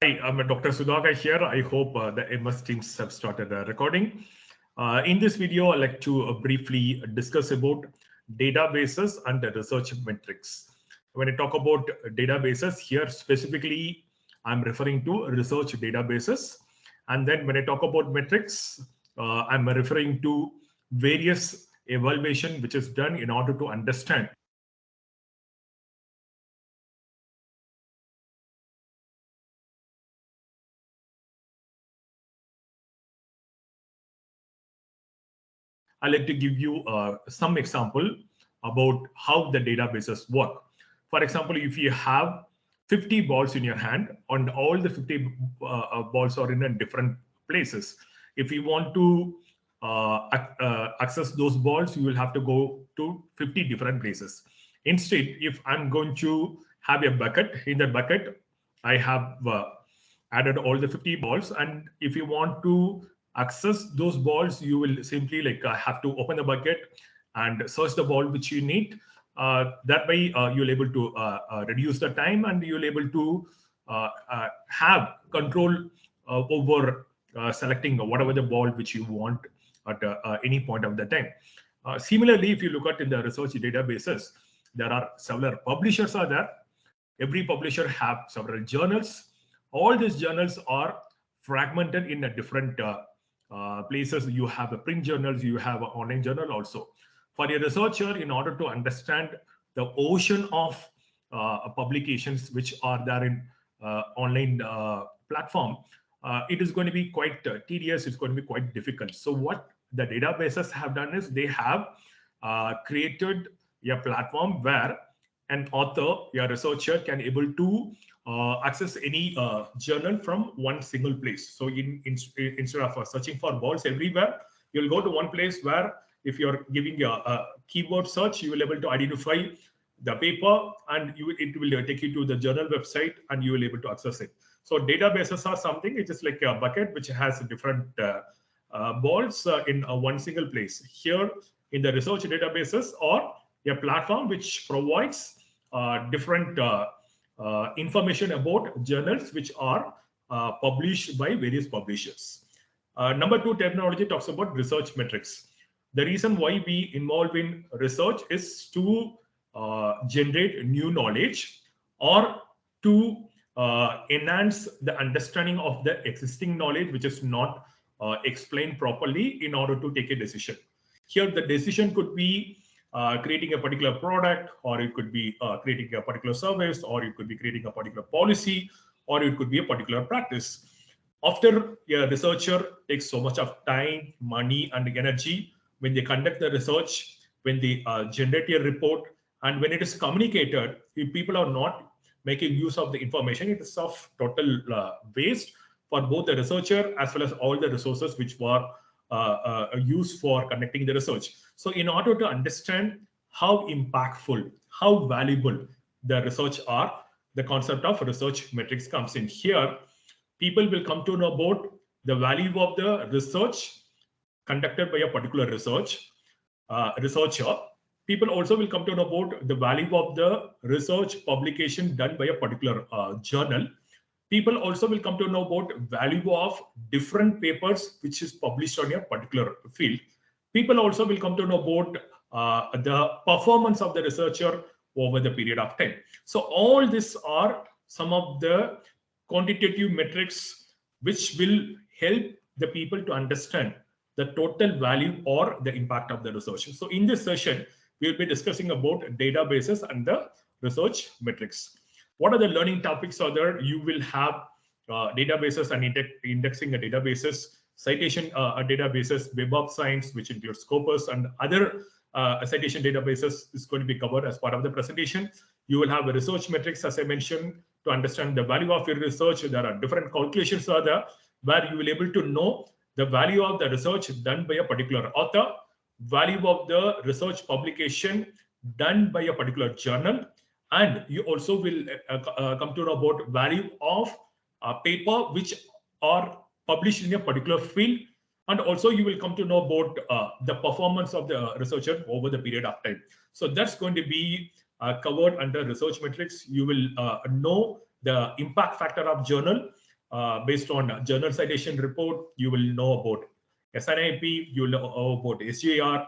Hi, I'm Dr. Sudhakar here. I hope the MS teams have started recording. In this video, I'd like to briefly discuss about databases and the research metrics. When I talk about databases here, specifically, I'm referring to research databases. And then when I talk about metrics, I'm referring to various evaluation which is done in order to understand I'd like to give you some example about how the databases work. For example, if you have 50 balls in your hand and all the 50 balls are in different places, if you want to access those balls, you will have to go to 50 different places. Instead, if I'm going to have a bucket, in that bucket, I have added all the 50 balls. And if you want to access those balls, you will simply have to open the bucket and search the ball which you need. That way you'll able to reduce the time, and you'll able to have control over selecting whatever the ball which you want at any point of the time. Similarly, if you look at in the research databases, there are several publishers are there. Every publisher have several journals. All these journals are fragmented in a different places. You have a print journals, you have an online journal also. For a researcher, in order to understand the ocean of publications which are there in online platform, it is going to be quite tedious. It's going to be quite difficult. So what the databases have done is they have created a platform where an author, a researcher, can able to access any journal from one single place. So instead of searching for balls everywhere, you'll go to one place where if you're giving a keyword search, you will able to identify the paper, and it will take you to the journal website, and you will able to access it. So databases are something. It is like a bucket which has different balls in one single place. Here in the research databases, or a platform which provides different information about journals which are published by various publishers. Number two terminology talks about research metrics. The reason why we involve in research is to generate new knowledge, or to enhance the understanding of the existing knowledge which is not explained properly in order to take a decision. Here, the decision could be creating a particular product, or it could be creating a particular service, or it could be creating a particular policy, or it could be a particular practice. After a researcher takes so much of time, money, and energy when they conduct the research, when they generate a report, and when it is communicated, if people are not making use of the information, it is of total waste for both the researcher as well as all the resources which were used for conducting the research. So in order to understand how impactful, how valuable the research are, the concept of research metrics comes in here. People will come to know about the value of the research conducted by a particular researcher. People also will come to know about the value of the research publication done by a particular journal. People also will come to know about value of different papers which is published on a particular field. People also will come to know about the performance of the researcher over the period of time. So all these are some of the quantitative metrics which will help the people to understand the total value or the impact of the research. So in this session, we will be discussing about databases and the research metrics. What are the learning topics are there? You will have databases and indexing a databases, citation databases, Web of Science, which includes Scopus, and other citation databases is going to be covered as part of the presentation. You will have a research metrics, as I mentioned, to understand the value of your research. There are different calculations are there where you will be able to know the value of the research done by a particular author, value of the research publication done by a particular journal, and you also will come to know about value of paper which are published in a particular field, and also you will come to know about the performance of the researcher over the period of time. So that's going to be covered under research metrics. You will know the impact factor of journal, based on journal citation report, you will know about SNIP, you will know about SJR,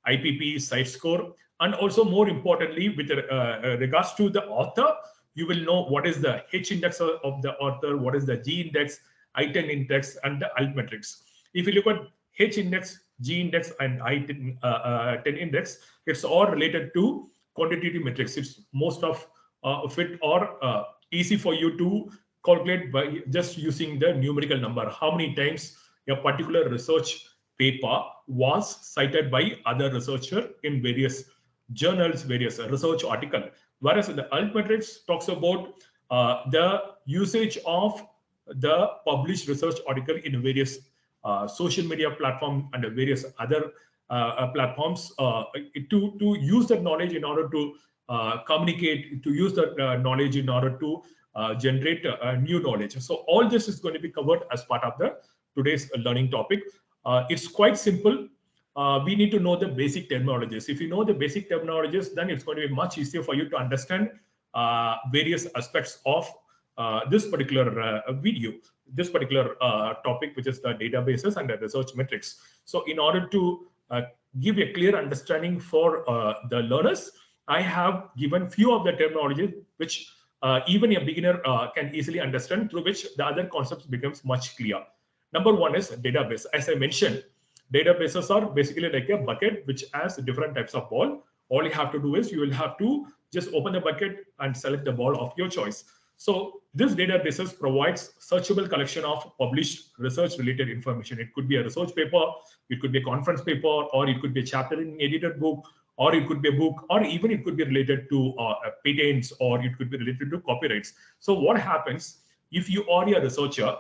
IPP, Cite score, and also more importantly, with regards to the author, you will know what is the H index of the author, what is the G index, I10 index, and the altmetrics. If you look at H index, G index, and I10 index, it's all related to quantitative metrics. It's most of it or easy for you to calculate by just using the numerical number. How many times a particular research paper was cited by other researcher in various journals, various research article. Whereas the altmetrics talks about the usage of the published research article in various social media platform and various other platforms to use that knowledge in order to communicate, to use that knowledge in order to generate new knowledge. So all this is going to be covered as part of the today's learning topic. It's quite simple. We need to know the basic terminologies. If you know the basic terminologies, then it's going to be much easier for you to understand various aspects of this particular video, this particular topic, which is the databases and the research metrics. So in order to give a clear understanding for the learners, I have given few of the terminologies which even a beginner can easily understand, through which the other concepts becomes much clear. Number one is database. As I mentioned, databases are basically like a bucket which has different types of ball. All you have to do is you will have to just open the bucket and select the ball of your choice. So this databases provides searchable collection of published research related information. It could be a research paper, it could be a conference paper, or it could be a chapter in an edited book, or it could be a book, or even it could be related to patents, or it could be related to copyrights. So what happens if you are a researcher?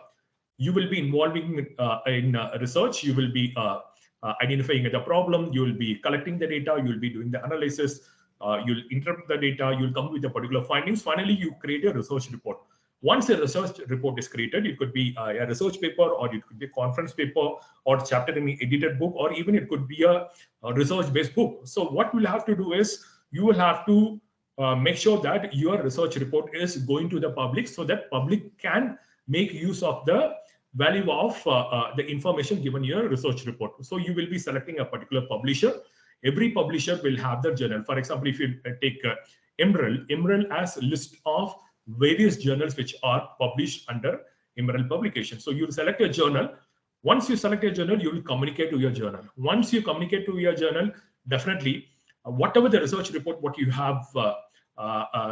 You will be involving in research. You will be identifying the problem. You will be collecting the data. You will be doing the analysis. You'll interpret the data. You'll come with the particular findings. Finally, you create a research report. Once a research report is created, it could be a research paper, or it could be a conference paper, or chapter in an edited book, or even it could be a research-based book. So what we'll have to do is you will have to make sure that your research report is going to the public, so that public can make use of the value of the information given in your research report. So you will be selecting a particular publisher. Every publisher will have their journal. For example, if you take Emerald has a list of various journals which are published under Emerald publication. So you will select a journal. Once you select a journal, you will communicate to your journal. Once you communicate to your journal, definitely whatever the research report what you have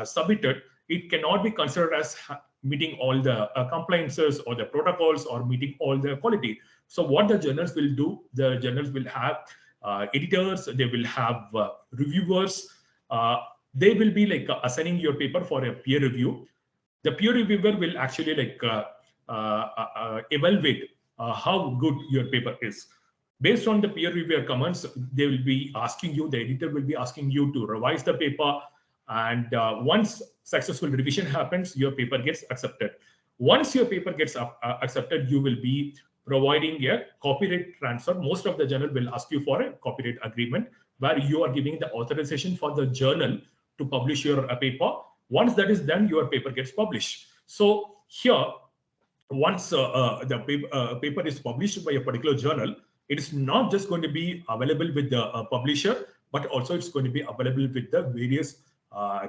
submitted, it cannot be considered as meeting all the compliances or the protocols or meeting all the quality. So what the journals will do, the journals will have editors, they will have reviewers, they will be like assigning your paper for a peer review. The peer reviewer will actually like evaluate how good your paper is. Based on the peer reviewer comments, they will be asking you, the editor will be asking you to revise the paper. And once successful revision happens, your paper gets accepted. Once your paper gets accepted, you will be providing a copyright transfer. Most of the journal will ask you for a copyright agreement, where you are giving the authorization for the journal to publish your paper. Once that is done, your paper gets published. So here, once the paper is published by a particular journal, it is not just going to be available with the publisher, but also it's going to be available with the various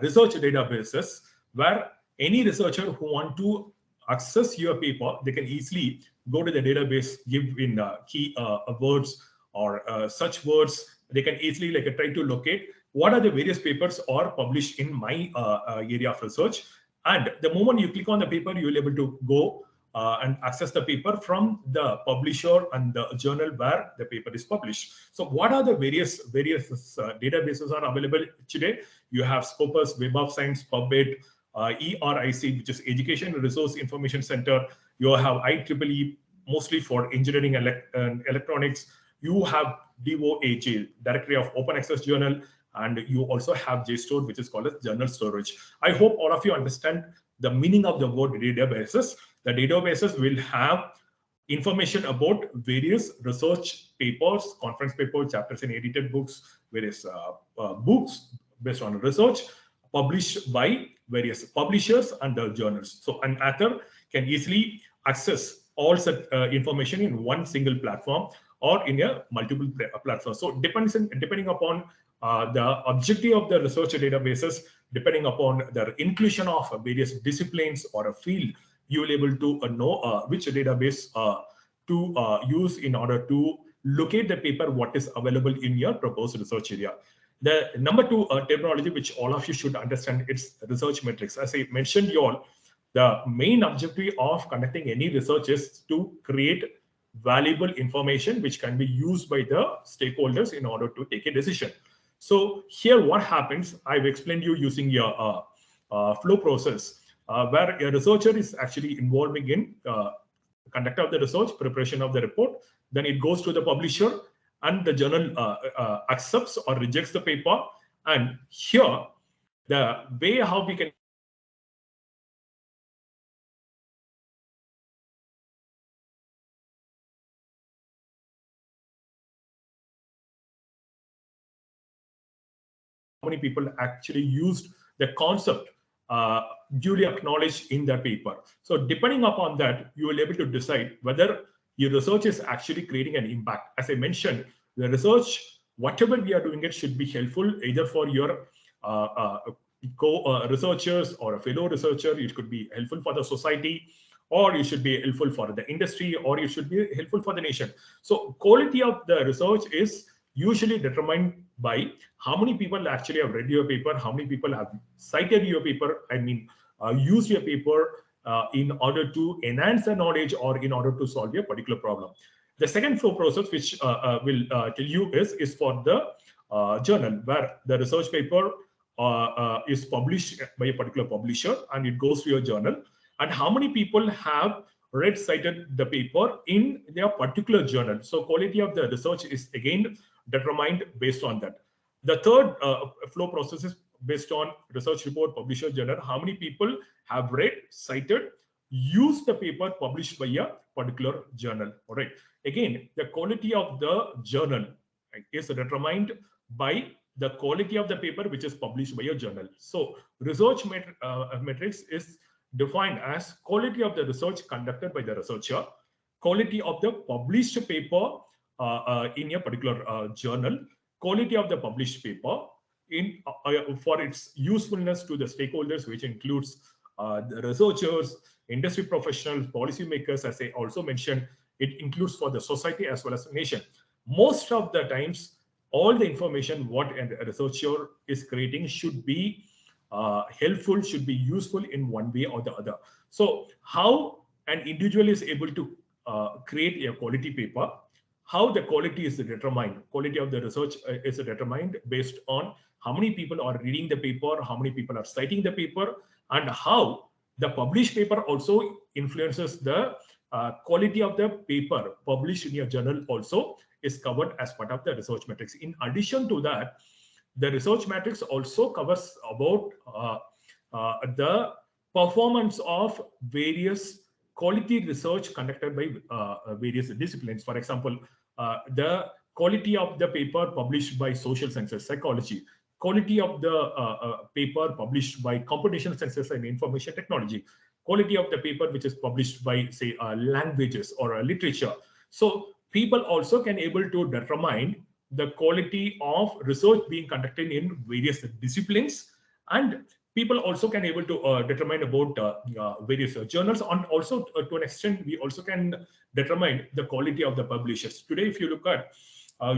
research databases, where any researcher who want to access your paper, they can easily go to the database, give in key words or such words. They can easily like try to locate what are the various papers are published in my area of research. And the moment you click on the paper, you will be able to go and access the paper from the publisher and the journal where the paper is published. So what are the various databases are available today? You have Scopus, Web of Science, PubMed, ERIC, which is Education Resource Information Center. You have IEEE, mostly for engineering and electronics. You have DOAJ, Directory of Open Access Journal, and you also have JSTOR, which is called as journal storage. I hope all of you understand the meaning of the word databases. The databases will have information about various research papers, conference papers, chapters in edited books, various books based on research published by various publishers and the journals. So an author can easily access all such information in one single platform or in a multiple platform. So depending upon the objective of the research databases, depending upon the inclusion of various disciplines or a field, you will be able to know which database to use in order to locate the paper what is available in your proposed research area. The number two terminology which all of you should understand, it's research metrics. As I mentioned you all, the main objective of conducting any research is to create valuable information which can be used by the stakeholders in order to take a decision. So here what happens, I've explained you using your flow process where a researcher is actually involving in conduct of the research, preparation of the report, then it goes to the publisher and the journal accepts or rejects the paper. And here the way how we can many people actually used the concept duly acknowledged in their paper. So depending upon that, you will be able to decide whether your research is actually creating an impact. As I mentioned, the research, whatever we are doing, it should be helpful either for your co-researchers or a fellow researcher. It could be helpful for the society, or you should be helpful for the industry, or you should be helpful for the nation. So quality of the research is usually determined by how many people actually have read your paper, how many people have cited your paper, used your paper in order to enhance the knowledge or in order to solve a particular problem. The second flow process, which will tell you is for the journal, where the research paper is published by a particular publisher and it goes to your journal, and how many people have read, cited the paper in their particular journal. So quality of the research is again determined based on that. The third flow process is based on research report, publisher, journal. How many people have read, cited, used the paper published by a particular journal. All right. Again, the quality of the journal is determined by the quality of the paper which is published by a journal. So research metrics is defined as quality of the research conducted by the researcher, quality of the published paper in a particular journal, quality of the published paper in for its usefulness to the stakeholders, which includes the researchers, industry professionals, policymakers. As I also mentioned, it includes for the society as well as the nation. Most of the times, all the information what a researcher is creating should be helpful, should be useful in one way or the other. So how an individual is able to create a quality paper, how the quality is determined, quality of the research is determined based on how many people are reading the paper, how many people are citing the paper, and how the published paper also influences the quality of the paper published in your journal also is covered as part of the research matrix. In addition to that, the research matrix also covers about the performance of various quality research conducted by various disciplines. For example, the quality of the paper published by social sciences, psychology, quality of the paper published by computational sciences and information technology, quality of the paper which is published by, say, languages or literature. So people also can able to determine the quality of research being conducted in various disciplines, and people also can able to determine about various journals, and also to an extent we also can determine the quality of the publishers. Today, if you look at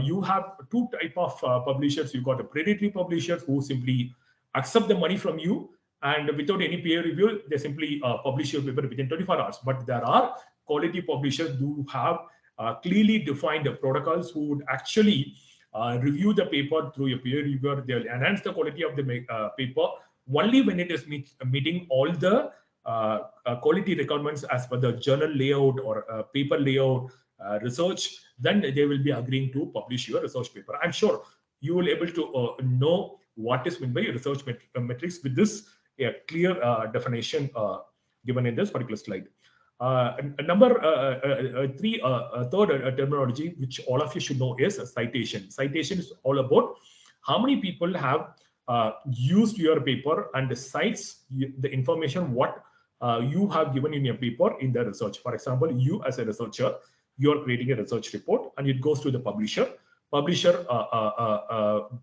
you have two type of publishers. You got a predatory publishers who simply accept the money from you, and without any peer review, they simply publish your paper within 24 hours. But there are quality publishers who have clearly defined protocols, who would actually review the paper through a peer reviewer. They'll enhance the quality of the paper only when it is meeting all the quality requirements as per the journal layout or paper layout, research. Then they will be agreeing to publish your research paper. I'm sure you will able to know what is meant by research metrics with this clear definition given in this particular slide. Number three, third terminology which all of you should know is citation. Citation is all about how many people have used your paper and cites the information what you have given in your paper in the research. For example, you as a researcher, you are creating a research report and it goes to the publisher. Publisher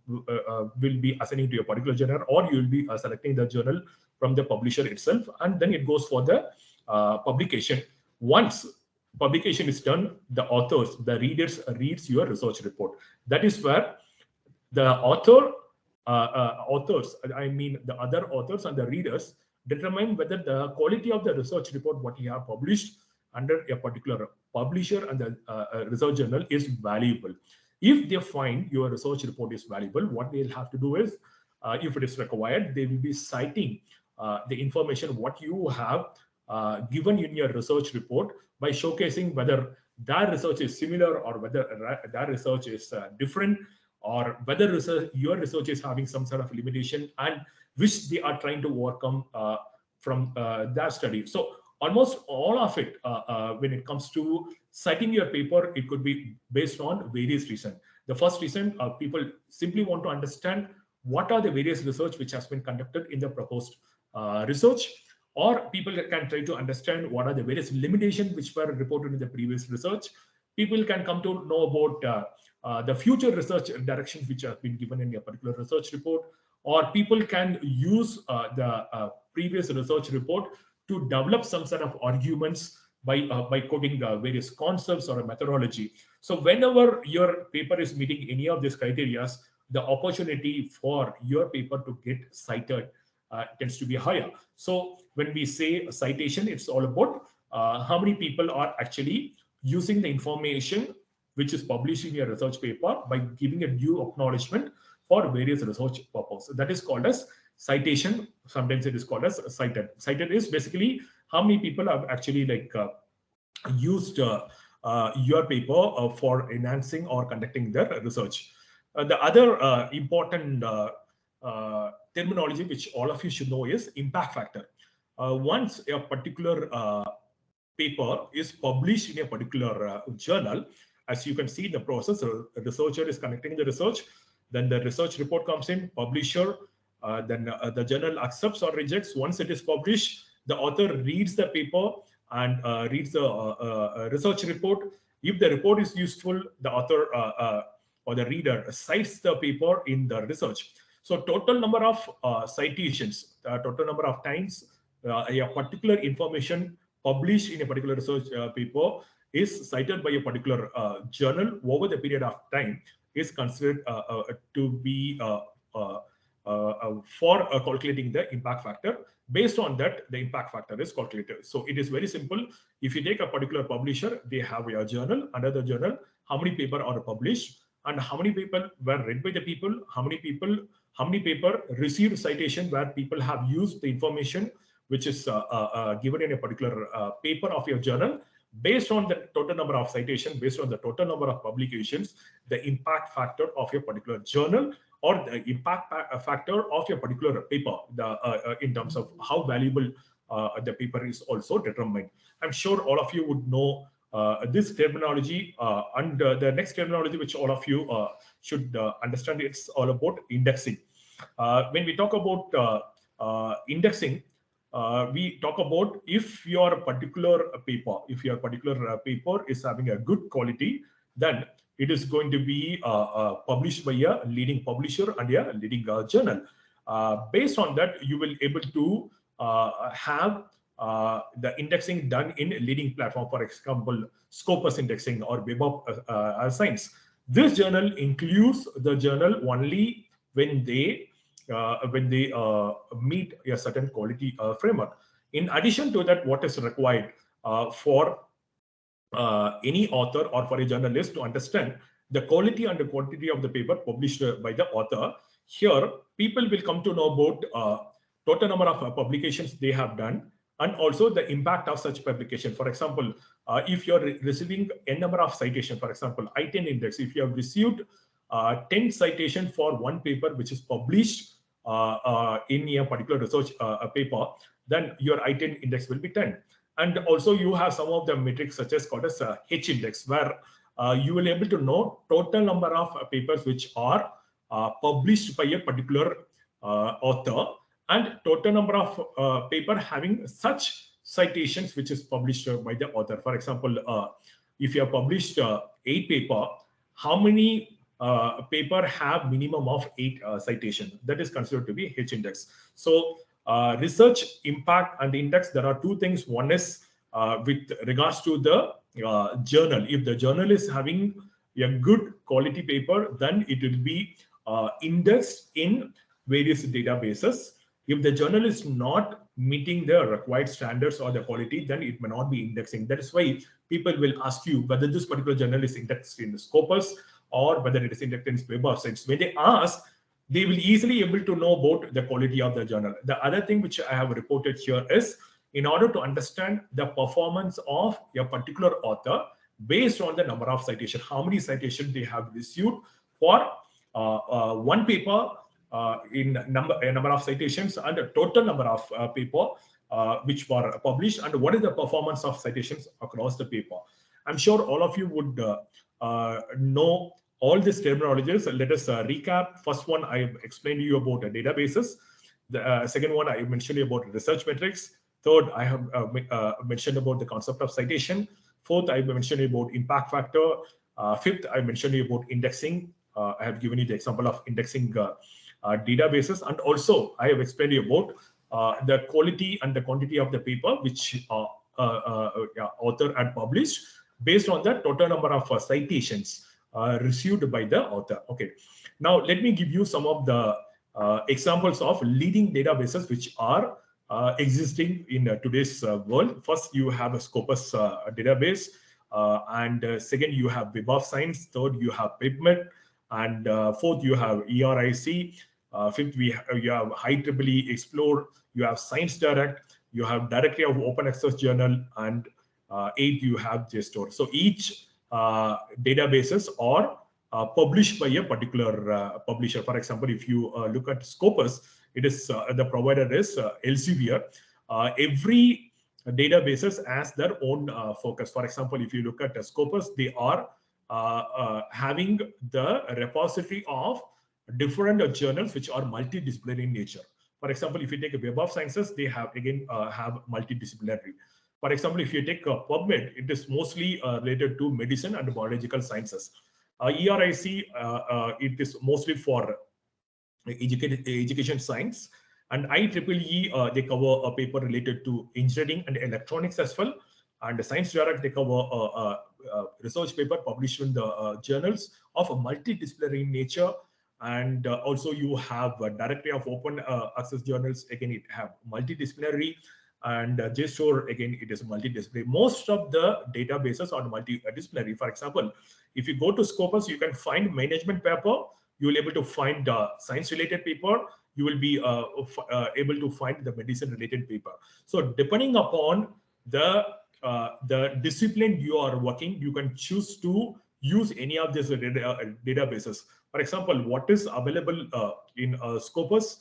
will be assigning to a particular journal, or you will be selecting the journal from the publisher itself, and then it goes for the publication. Once publication is done, the authors, the readers reads your research report. That is where the authors, I mean the other authors and the readers, determine whether the quality of the research report what you have published under a particular publisher and the research journal is valuable. If they find your research report is valuable, what they'll have to do is, if it is required, they will be citing the information what you have given in your research report by showcasing whether that research is similar or whether that research is different, or whether your research is having some sort of limitation and which they are trying to overcome from that study. So almost all of it, when it comes to citing your paper, it could be based on various reasons. The first reason, people simply want to understand what are the various research which has been conducted in the proposed research, or people can try to understand what are the various limitations which were reported in the previous research. People can come to know about the future research directions which have been given in a particular research report, or people can use the previous research report to develop some sort of arguments by quoting various concepts or a methodology. So whenever your paper is meeting any of these criteria, the opportunity for your paper to get cited tends to be higher. So when we say citation, it's all about how many people are actually using the information which is published in your research paper by giving a due acknowledgement for various research purposes. That is called as citation. Sometimes it is called as cited. Cited is basically how many people have actually used your paper for enhancing or conducting their research. The other important terminology which all of you should know is impact factor. Once a particular paper is published in a particular journal, as you can see the process, a researcher is conducting the research, then the research report comes in, publisher, then the journal accepts or rejects. Once it is published, the author reads the paper and reads the research report. If the report is useful, the author or the reader cites the paper in the research. So total number of citations, total number of times a particular information published in a particular research paper is cited by a particular journal over the period of time is considered to be for calculating the impact factor. Based on that, the impact factor is calculated. So it is very simple. If you take a particular publisher, they have a journal. Under the journal, how many paper are published and how many people were read by the people, how many paper received citation where people have used the information which is given in a particular paper of your journal. Based on the total number of citations, based on the total number of publications, the impact factor of your particular journal or the impact factor of your particular paper, in terms of how valuable the paper is also determined. I'm sure all of you would know this terminology, and the next terminology which all of you should understand, it's all about indexing. When we talk about indexing, we talk about if your particular paper is having a good quality, then it is going to be published by a leading publisher and a leading journal. Based on that, you will able to have the indexing done in leading platform, for example, Scopus indexing or Web of Science. This journal includes the journal only when they meet a certain quality framework. In addition to that, what is required for any author or for a journalist to understand the quality and the quantity of the paper published by the author? Here, people will come to know about total number of publications they have done and also the impact of such publication. For example, if you're receiving a number of citations, for example, I-10 index, if you have received 10 citations for one paper which is published in a particular research paper, then your I-10 index will be 10. And also you have some of the metrics such as called as H index, where you will be able to know total number of papers which are published by a particular author, and total number of paper having such citations which is published by the author. For example, if you have published 8 paper, how many paper have minimum of 8 citation? That is considered to be H index. So research impact and index, there are two things. One is with regards to the journal. If the journal is having a good quality paper, then it will be indexed in various databases. If the journal is not meeting the required standards or the quality, then it may not be indexing. That is why people will ask you whether this particular journal is indexed in the Scopus or whether it is indexed in Web of Science. When they ask, they will easily able to know about the quality of the journal. The other thing which I have reported here is, in order to understand the performance of a particular author based on the number of citations, how many citations they have received for one paper, in a number of citations, and a total number of paper which were published, and what is the performance of citations across the paper. I'm sure all of you would know all these terminologies. Let us recap. First one, I explained to you about databases. The second one, I mentioned you about research metrics. Third, I have mentioned about the concept of citation. Fourth, I mentioned about impact factor. Fifth, I mentioned you about indexing. I have given you the example of indexing databases, and also I have explained you about the quality and the quantity of the paper which author had published based on the total number of citations received by the author. Okay, now let me give you some of the examples of leading databases which are existing in today's world. First, you have a Scopus database, and second, you have Web of Science. Third, you have PubMed, and fourth, you have ERIC. Fifth, you have IEEE Explore. You have Science Direct. You have Directory of Open Access Journal, and eighth, you have JSTOR. So each databases are published by a particular publisher. For example, if you look at Scopus, it is the provider is Elsevier. Every databases has their own focus. For example, if you look at Scopus, they are having the repository of different journals which are multidisciplinary in nature. For example, if you take a Web of Sciences, they have again have multidisciplinary. For example, if you take PubMed, it is mostly related to medicine and biological sciences. ERIC, it is mostly for education science, and IEEE, they cover a paper related to engineering and electronics as well. And the Science Direct, they cover a research paper published in the journals of a multidisciplinary nature. And also you have a Directory of Open Access Journals. Again, it have multidisciplinary. And JSTOR, again, it is multidisciplinary. Most of the databases are multidisciplinary. For example, if you go to Scopus, you can find management paper. You will be able to find science-related paper. You will be able to find the medicine-related paper. So depending upon the discipline you are working, you can choose to use any of these databases. For example, what is available in Scopus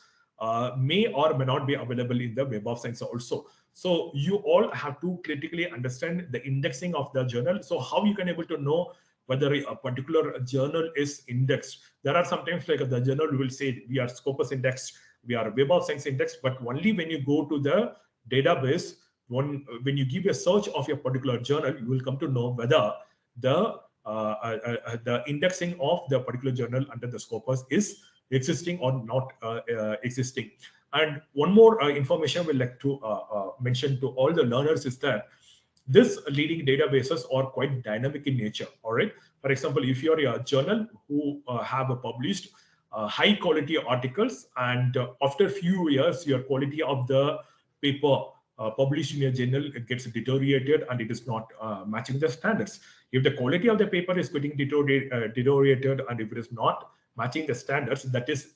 may or may not be available in the Web of Science also. So you all have to critically understand the indexing of the journal. So how you can able to know whether a particular journal is indexed. There are sometimes like the journal will say we are Scopus indexed, we are Web of Science indexed, but only when you go to the database, when you give a search of a particular journal, you will come to know whether the indexing of the particular journal under the Scopus is existing or not existing. And one more information we'd like to mention to all the learners is that this leading databases are quite dynamic in nature. All right. For example, if you're a journal who have published high quality articles, and after a few years, your quality of the paper published in your journal, it gets deteriorated and it is not matching the standards. If the quality of the paper is getting deteriorated and if it is not matching the standards, that is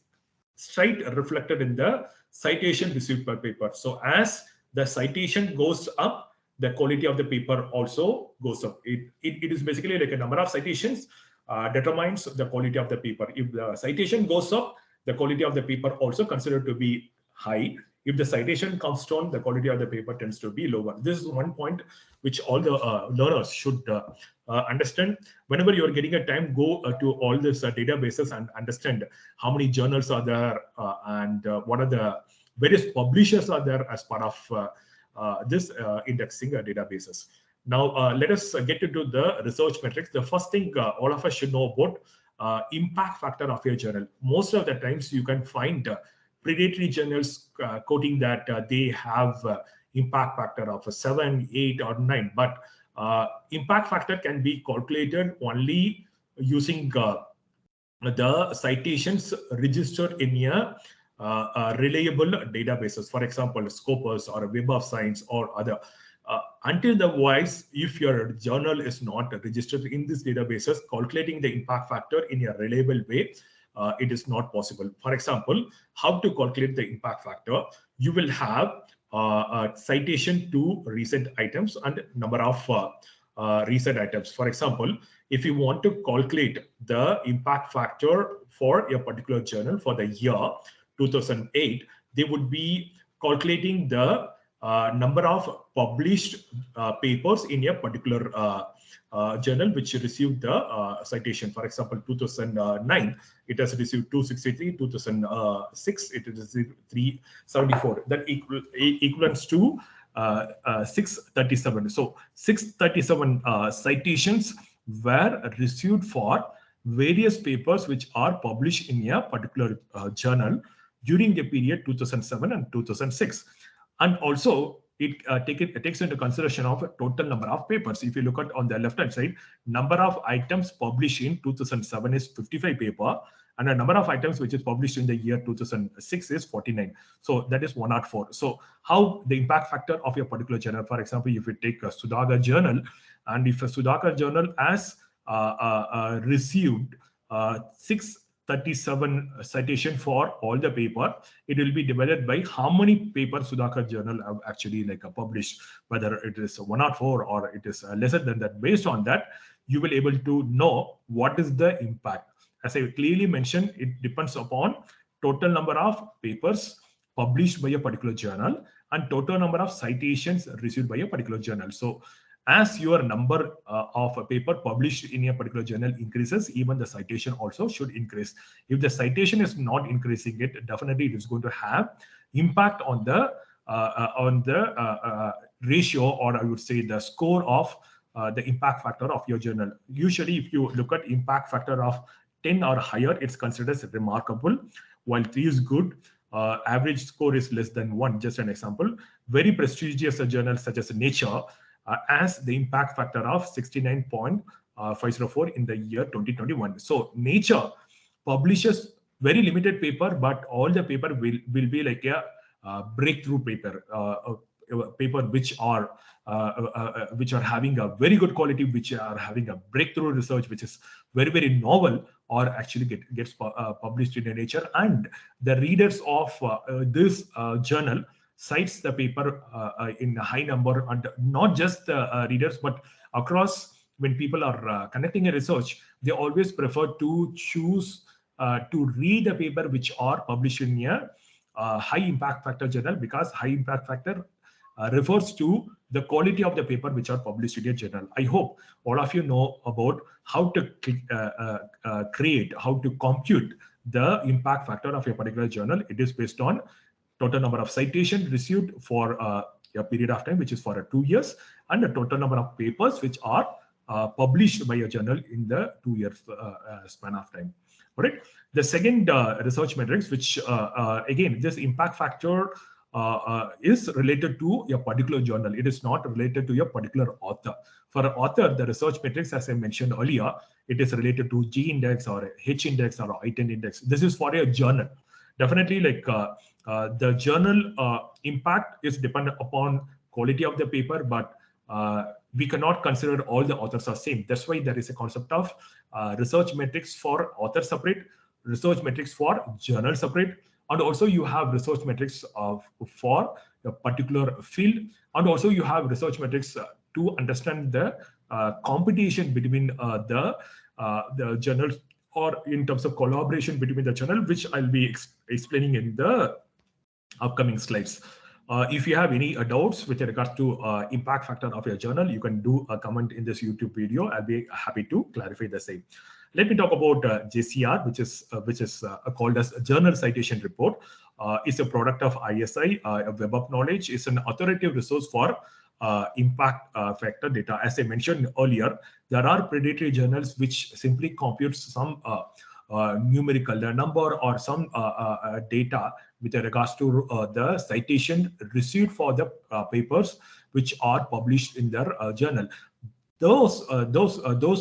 straight reflected in the citation received per paper. So as the citation goes up, the quality of the paper also goes up. It is basically like a number of citations determines the quality of the paper. If the citation goes up, the quality of the paper also considered to be high. If the citation comes down, the quality of the paper tends to be lower. This is one point which all the learners should understand. Whenever you are getting a time, go to all these databases and understand how many journals are there and what are the various publishers are there as part of this indexing databases. Now, let us get into the research metrics. The first thing all of us should know about impact factor of your journal. Most of the times you can find predatory journals quoting that they have impact factor of 7, 8, or 9. But impact factor can be calculated only using the citations registered in a reliable databases. For example, Scopus or Web of Science or other. Until the otherwise, if your journal is not registered in these databases, calculating the impact factor in a reliable way, it is not possible. For example, how to calculate the impact factor? You will have a citation to recent items and number of recent items. For example, if you want to calculate the impact factor for a particular journal for the year 2008, they would be calculating the number of published papers in a particular journal which received the citation. For example, 2009, it has received 263, 2006, it has received 374. That equals to 637. So 637 citations were received for various papers which are published in a particular journal during the period 2007 and 2006. And also, it takes into consideration of total number of papers. If you look at on the left-hand side, number of items published in 2007 is 55 paper, and the number of items which is published in the year 2006 is 49. So that is 104. So how the impact factor of your particular journal, for example, if you take a Sudhakar journal, and if a Sudhakar journal has received 637 citation for all the paper, it will be divided by how many papers Sudhakar journal have actually published, whether it is 104 or it is lesser than that. Based on that, you will able to know what is the impact. As I clearly mentioned, it depends upon total number of papers published by a particular journal and total number of citations received by a particular journal. So as your number of a paper published in a particular journal increases, even the citation also should increase. If the citation is not increasing, it definitely it is going to have impact on the ratio, or I would say the score of the impact factor of your journal. Usually, if you look at impact factor of 10 or higher, it's considered as remarkable, while 3 is good. Average score is less than 1. Just an example, very prestigious journals such as Nature as the impact factor of 69.504 in the year 2021. So Nature publishes very limited paper, but all the paper will be like a breakthrough paper, paper which are having a very good quality, which are having a breakthrough research, which is very, very novel, or actually gets published in a Nature. And the readers of this journal cites the paper in a high number, and not just the readers, but across. When people are conducting a research, they always prefer to choose to read the paper which are published in a high impact factor journal, because high impact factor refers to the quality of the paper which are published in a journal. I hope all of you know about how to create, how to compute the impact factor of a particular journal. It is based on total number of citations received for a period of time, which is for 2 years, and the total number of papers which are published by a journal in the 2 years span of time. All right. The second research metrics, which again, this impact factor is related to a particular journal. It is not related to a particular author. For an author, the research metrics, as I mentioned earlier, it is related to G index or H index or I10 index. This is for a journal. Definitely, the journal impact is dependent upon quality of the paper, but we cannot consider all the authors are same. That's why there is a concept of research metrics for author separate, research metrics for journal separate, and also you have research metrics for a particular field, and also you have research metrics to understand the competition between the journals, or in terms of collaboration between the journal, which I'll be explaining in the upcoming slides. If you have any doubts with regards to impact factor of your journal, you can do a comment in this YouTube video. I'll be happy to clarify the same. Let me talk about JCR, which is called as Journal Citation Report. is a product of ISI, a Web of Knowledge, is an authoritative resource for impact factor data. As I mentioned earlier, there are predatory journals which simply compute some numerical number or some data with regards to the citation received for the papers which are published in their journal. Those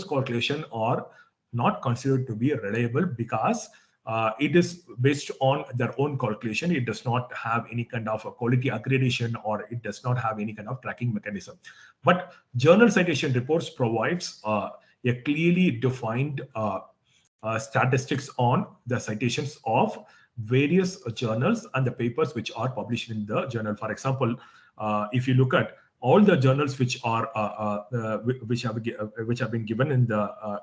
calculations are not considered to be reliable because it is based on their own calculation. It does not have any kind of quality accreditation, or it does not have any kind of tracking mechanism. But journal citation reports provides a clearly defined statistics on the citations of various journals and the papers which are published in the journal. For example, if you look at all the journals which have been given in the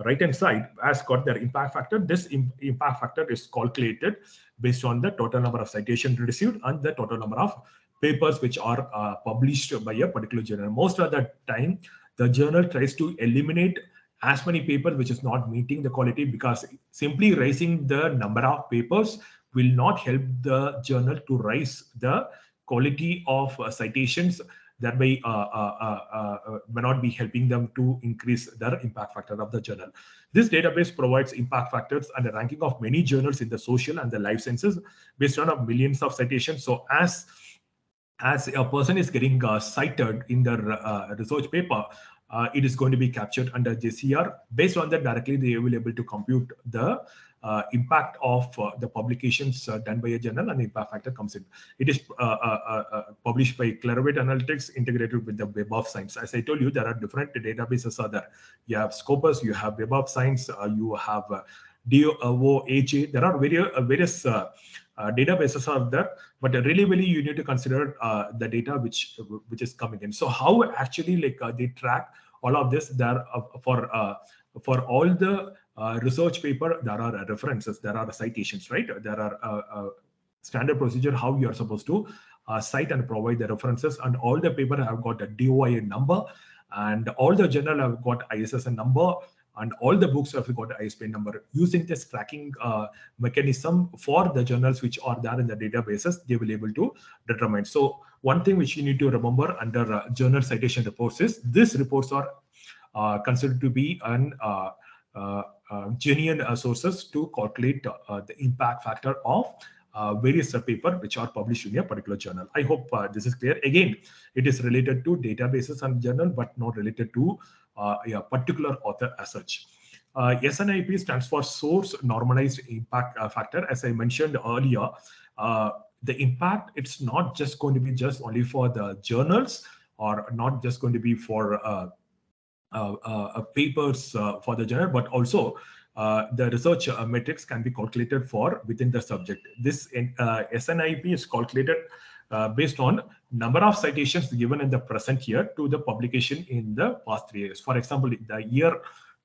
right hand side has got their impact factor. This impact factor is calculated based on the total number of citations received and the total number of papers which are published by a particular journal. Most of the time, the journal tries to eliminate as many papers which is not meeting the quality, because simply raising the number of papers will not help the journal to raise the quality of citations, thereby may not be helping them to increase their impact factor of the journal. This database provides impact factors and a ranking of many journals in the social and the life sciences based on millions of citations. So as a person is getting cited in their research paper, it is going to be captured under JCR. Based on that, directly they will be able to compute the impact of the publications done by a journal, and the impact factor comes in. It is published by Clarivate Analytics, integrated with the Web of Science. As I told you, there are different databases are there. You have Scopus, you have Web of Science, you have DOAJ. There are various databases are there, but really you need to consider the data which is coming in. So how actually they track all of this? There for all the research paper, there are references, there are citations, right? There are standard procedure how you are supposed to cite and provide the references, and all the paper have got a DOI number, and all the journal have got ISSN number, and all the books have got ISBN number. Using this tracking mechanism for the journals which are there in the databases, they will be able to determine. So one thing which you need to remember under journal citation reports is these reports are considered to be an genuine sources to calculate the impact factor of various paper which are published in a particular journal. I hope this is clear. Again, it is related to databases and journal, but not related to a particular author as such. SNIP stands for Source Normalized Impact Factor. As I mentioned earlier, the impact, it's not just going to be just only for the journals, or not just going to be for papers for the journal, but also the research metrics can be calculated for within the subject. This SNIP is calculated based on number of citations given in the present year to the publication in the past 3 years. For example, in the year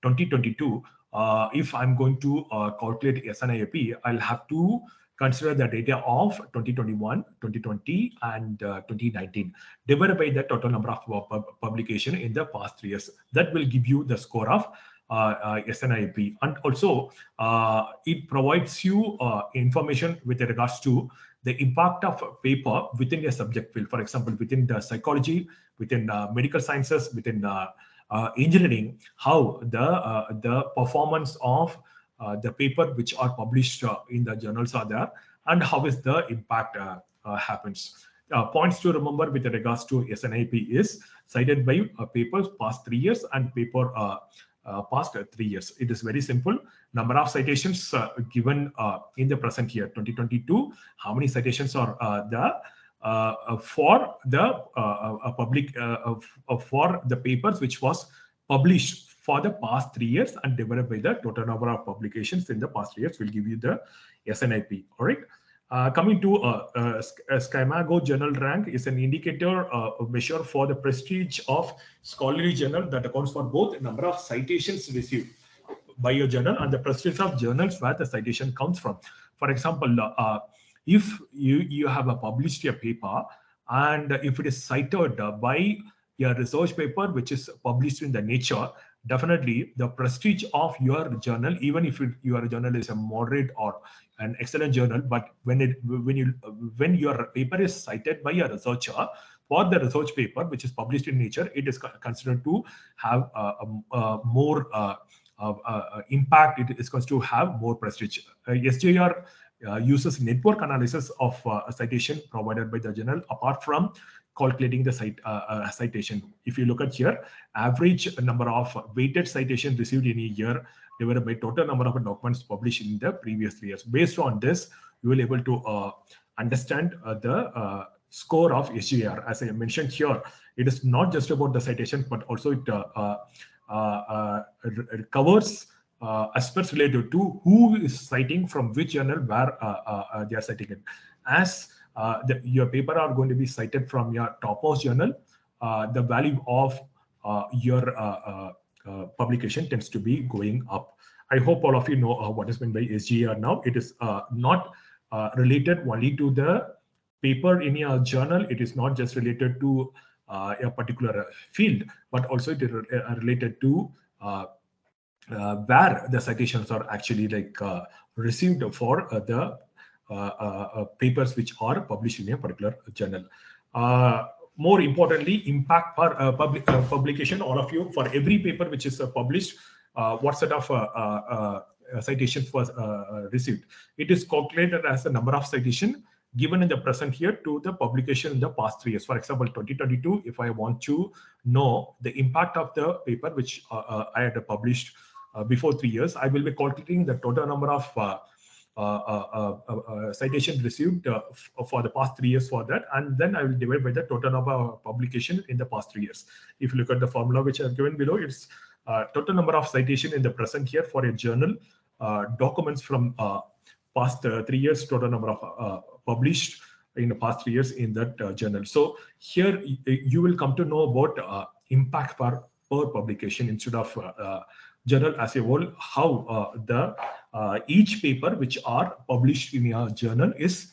2022, if I'm going to calculate SNIP, I'll have to consider the data of 2021, 2020, and 2019, divided by the total number of publication in the past 3 years. That will give you the score of SNIP. And also, it provides you information with regards to the impact of paper within a subject field. For example, within the psychology, within medical sciences, within engineering, how the performance of the paper which are published in the journals are there, and how is the impact happens. Points to remember with regards to SNIP is cited by papers past 3 years and paper past 3 years. It is very simple. Number of citations given in the present year 2022. How many citations are there for the public for the papers which was published for the past 3 years, and divided by the total number of publications in the past 3 years will give you the SNIP. All right. Coming to Scimago Journal Rank is an indicator measure for the prestige of scholarly journal that accounts for both number of citations received by your journal and the prestige of journals where the citation comes from. For example, if you have published a paper, and if it is cited by a research paper which is published in the Nature, definitely the prestige of your journal, even if your journal is a moderate or an excellent journal, but when your paper is cited by a researcher for the research paper which is published in Nature, it is considered to have more impact. It is going to have more prestige. SJR uses network analysis of a citation provided by the journal apart from calculating the citation. If you look at here, average number of weighted citations received in a year divided by total number of documents published in the previous years. Based on this, you will be able to understand the score of SGR. As I mentioned here, it is not just about the citation, but also it covers aspects related to who is citing from which journal, where they are citing it. As your paper are going to be cited from your topmost journal, the value of your publication tends to be going up. I hope all of you know what is meant by SGR now. It is not related only to the paper in your journal. It is not just related to a particular field, but also it is related to where the citations are actually received for the papers which are published in a particular journal. More importantly, impact per publication. All of you, for every paper which is published, what set of citations was received? It is calculated as the number of citation given in the present year to the publication in the past 3 years. For example, 2022, if I want to know the impact of the paper which I had published before 3 years, I will be calculating the total number of citations received for the past 3 years for that, and then I will divide by the total number of publication in the past 3 years. If you look at the formula which I have given below, it's total number of citation in the present year for a journal, documents from past 3 years, total number of published in the past 3 years in that journal. So here you will come to know about impact per publication instead of journal as a whole, how the each paper which are published in a journal is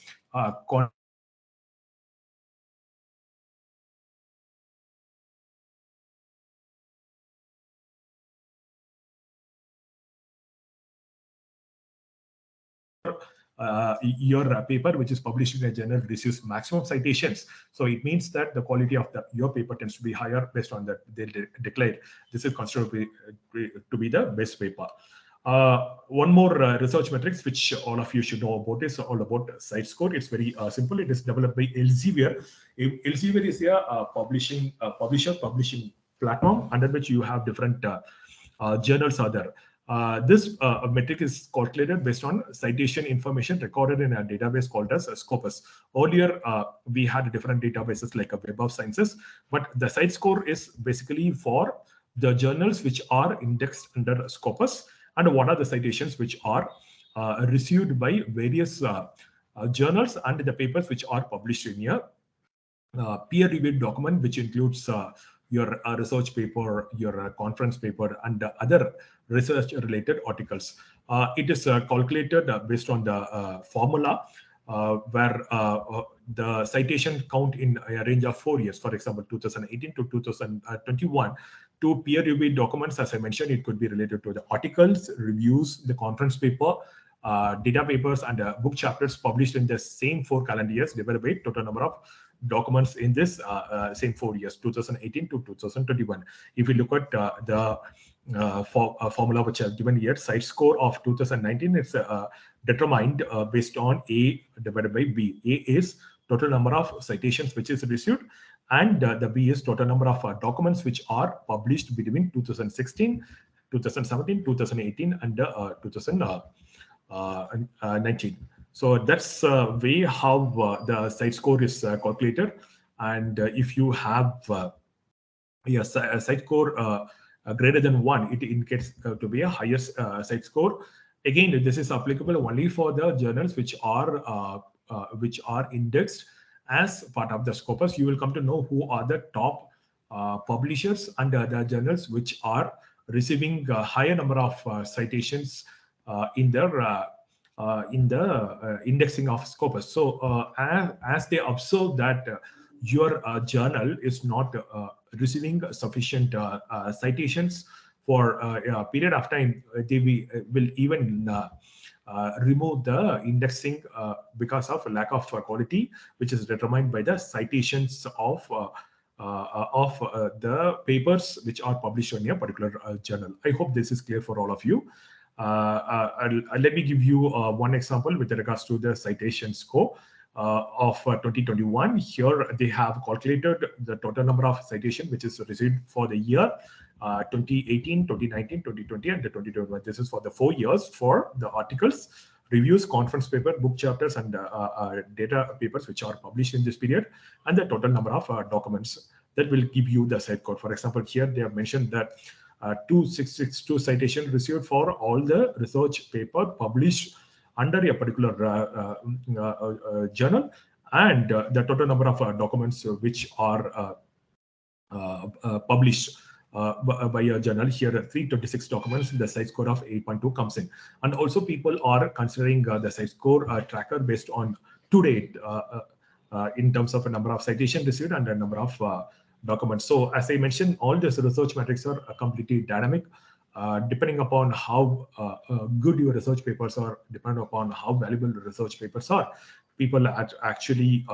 your paper which is published in a journal receives maximum citations. So it means that the quality of your paper tends to be higher based on that they declared this is considered to be the best paper. One more research metrics which all of you should know about is all about Cite score. It's very simple. It is developed by Elsevier. Elsevier is a publisher publishing platform under which you have different journals are there. This metric is calculated based on citation information recorded in a database called as Scopus. Earlier, we had different databases like a Web of Sciences, but the Cite score is basically for the journals which are indexed under Scopus, and what are the citations which are received by various journals and the papers which are published in a peer-reviewed document, which includes your research paper, your conference paper, and other research-related articles. It is calculated based on the formula where the citation count in a range of 4 years, for example, 2018 to 2021. To peer-reviewed documents, as I mentioned, it could be related to the articles, reviews, the conference paper, data papers, and book chapters published in the same 4 calendar years divided by total number of documents in this same 4 years, 2018 to 2021. If you look at the formula which I've given here, Cite score of 2019, it's determined based on A divided by B. A is total number of citations which is received, and the B is total number of documents which are published between 2016, 2017, 2018, and 2019. So that's way how the Cite score is calculated. And if you have a Cite score greater than 1, it indicates to be a higher Cite score. Again, this is applicable only for the journals which are indexed as part of the Scopus. You will come to know who are the top publishers and the journals which are receiving a higher number of citations in the indexing of Scopus. So as they observe that your journal is not receiving sufficient citations for a period of time, they will even remove the indexing because of lack of quality, which is determined by the citations of the papers which are published in a particular journal. I hope this is clear for all of you. Let me give you one example with regards to the citation score of 2021. Here they have calculated the total number of citation which is received for the year 2018, 2019, 2020, and the 2021. This is for the 4 years for the articles, reviews, conference paper, book chapters, and data papers which are published in this period, and the total number of documents that will give you the cite code. For example, here they have mentioned that 2662 citation received for all the research paper published under a particular journal, and the total number of documents which are published by a journal. Here 326 documents, the cite score of 8.2 comes in. And also people are considering the cite score tracker based on to date in terms of a number of citation received and a number of documents. So as I mentioned, all these research metrics are completely dynamic. Depending upon how good your research papers are, depending upon how valuable the research papers are, people actually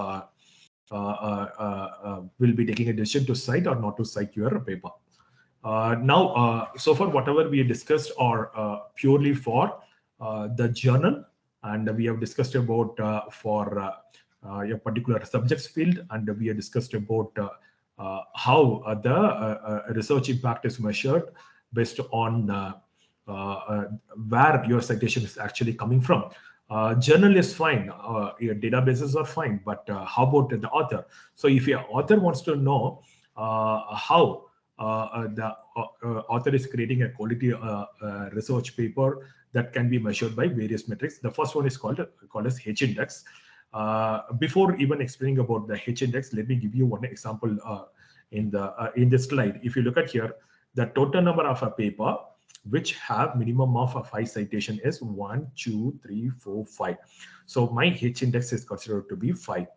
will be taking a decision to cite or not to cite your paper. Now, so far, whatever we discussed are purely for the journal, and we have discussed about for a particular subjects field, and we have discussed about how the research impact is measured based on where your citation is actually coming from. Journal is fine, your databases are fine, but how about the author? So if your author wants to know how the author is creating a quality research paper that can be measured by various metrics. The first one is called as H index. Before even explaining about the H index, let me give you one example in this slide. If you look at here, the total number of a paper which have minimum of 5 citation is 1, 2, 3, 4, 5. So my H index is considered to be 5.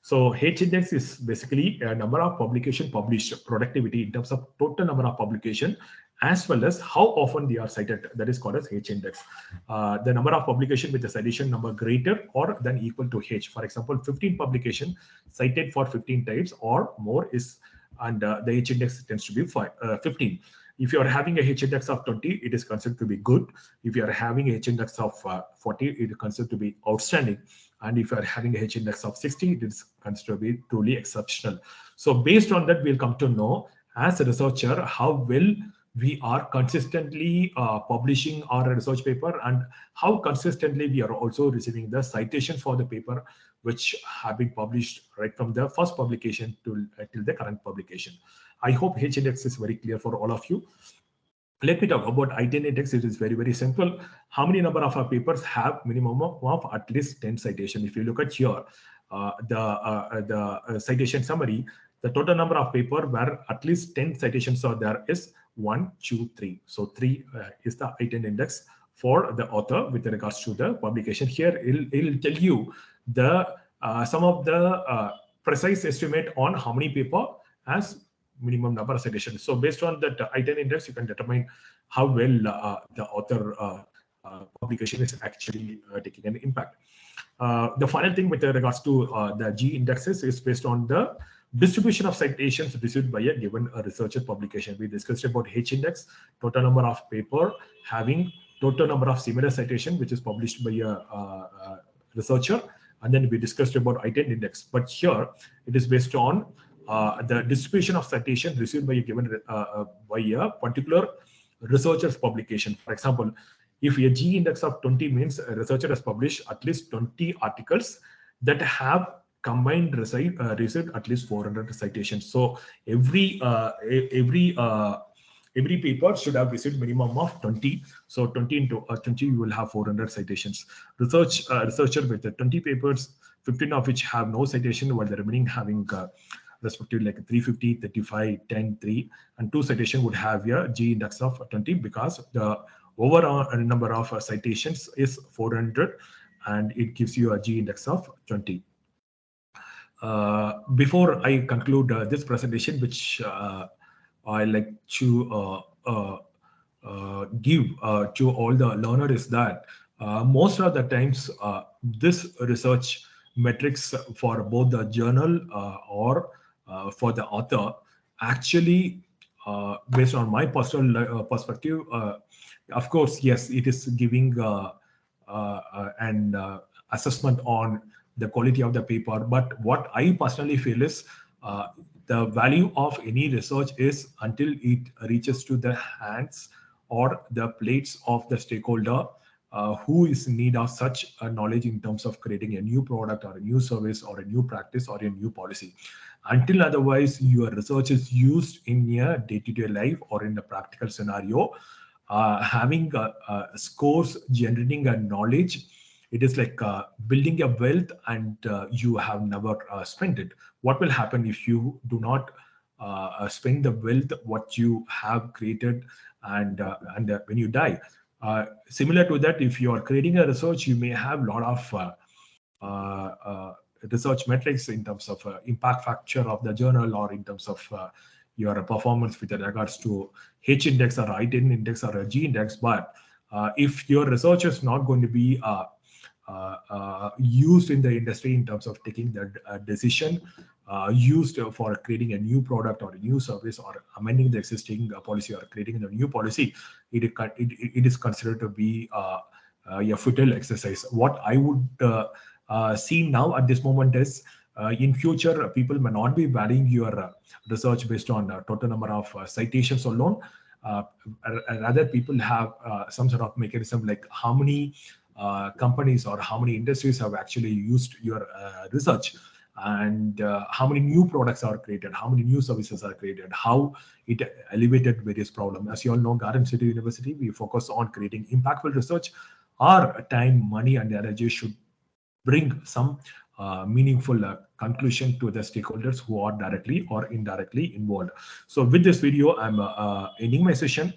So H index is basically a number of publication published productivity in terms of total number of publication as well as how often they are cited. That is called as H index. The number of publication with the citation number greater or than equal to H. For example, 15 publication cited for 15 times or more is, and the H index tends to be 15. If you are having a H index of 20, it is considered to be good. If you are having a H index of 40, it is considered to be outstanding. And if you are having a H index of 60, it is considered to be truly exceptional. So based on that, we'll come to know as a researcher how well we are consistently publishing our research paper and how consistently we are also receiving the citation for the paper which have been published right from the first publication till the current publication. I hope H index is very clear for all of you. Let me talk about I-10 index. It is very, very simple. How many number of our papers have minimum of at least 10 citation? If you look at here, the citation summary, the total number of paper where at least 10 citations are there is 1, 2, 3. So 3 is the I-10 index for the author with regards to the publication. Here, it'll tell you the some of the precise estimate on how many paper has minimum number of citations. So based on that I-10 index, you can determine how well the author publication is actually taking an impact. The final thing with regards to the G indexes is based on the distribution of citations received by a given researcher publication. We discussed about H index, total number of paper having total number of similar citation which is published by a researcher, and then we discussed about I-10 index. But here it is based on the distribution of citation received by a given by a particular researcher's publication. For example, if a G index of 20 means a researcher has published at least 20 articles that have combined received at least 400 citations. So every paper should have received minimum of 20. So 20 into 20, you will have 400 citations. Researcher with 20 papers, 15 of which have no citation, while the remaining having respectively like 350, 35, 10, 3, and 2 citation would have a G index of 20 because the overall number of citations is 400 and it gives you a G index of 20. Before I conclude this presentation, which I like to give to all the learner is that most of the times this research metrics for both the journal or for the author actually based on my personal perspective, of course, yes, it is giving an assessment on the quality of the paper. But what I personally feel is the value of any research is until it reaches to the hands or the plates of the stakeholder who is in need of such a knowledge in terms of creating a new product or a new service or a new practice or a new policy. Until otherwise, your research is used in a day-to-day life or in a practical scenario, having scores, generating a knowledge, it is like building a wealth and you have never spent it. What will happen if you do not spend the wealth what you have created and when you die? Similar to that, if you are creating a research, you may have a lot of uh, uh, research metrics in terms of impact factor of the journal or in terms of your performance with regards to H index or I-10 index or a G index. But if your research is not going to be used in the industry in terms of taking the decision, used for creating a new product or a new service or amending the existing policy or creating a new policy, it is considered to be a futile exercise. What I would see now at this moment is in future, people may not be valuing your research based on total number of citations alone. Uh, Rather, people have some sort of mechanism like how many companies or how many industries have actually used your research, and how many new products are created, how many new services are created, how it elevated various problems. As you all know, Garden City University, we focus on creating impactful research. Our time, money, and energy should bring some meaningful conclusion to the stakeholders who are directly or indirectly involved. So with this video, I'm ending my session.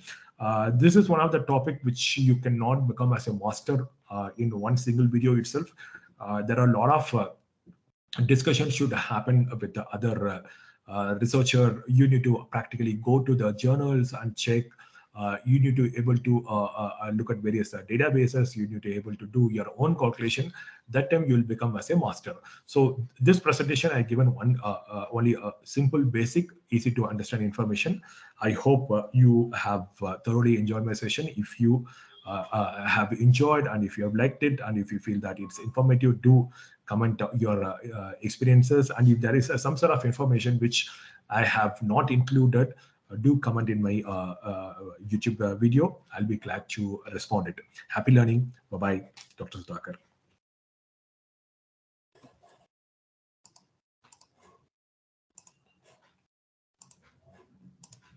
This is one of the topic which you cannot become as a master in one single video itself. There are a lot of discussion should happen with the other researcher. You need to practically go to the journals and check. You need to able to look at various databases. You need to able to do your own calculation. That time you will become as a master. So this presentation I given one only a simple, basic, easy to understand information. I hope you have thoroughly enjoyed my session. If you have enjoyed and if you have liked it and if you feel that it's informative, do comment your experiences. And if there is some sort of information which I have not included, do comment in my YouTube video. I'll be glad to respond it. Happy learning. Bye bye, Dr. Sudhakar.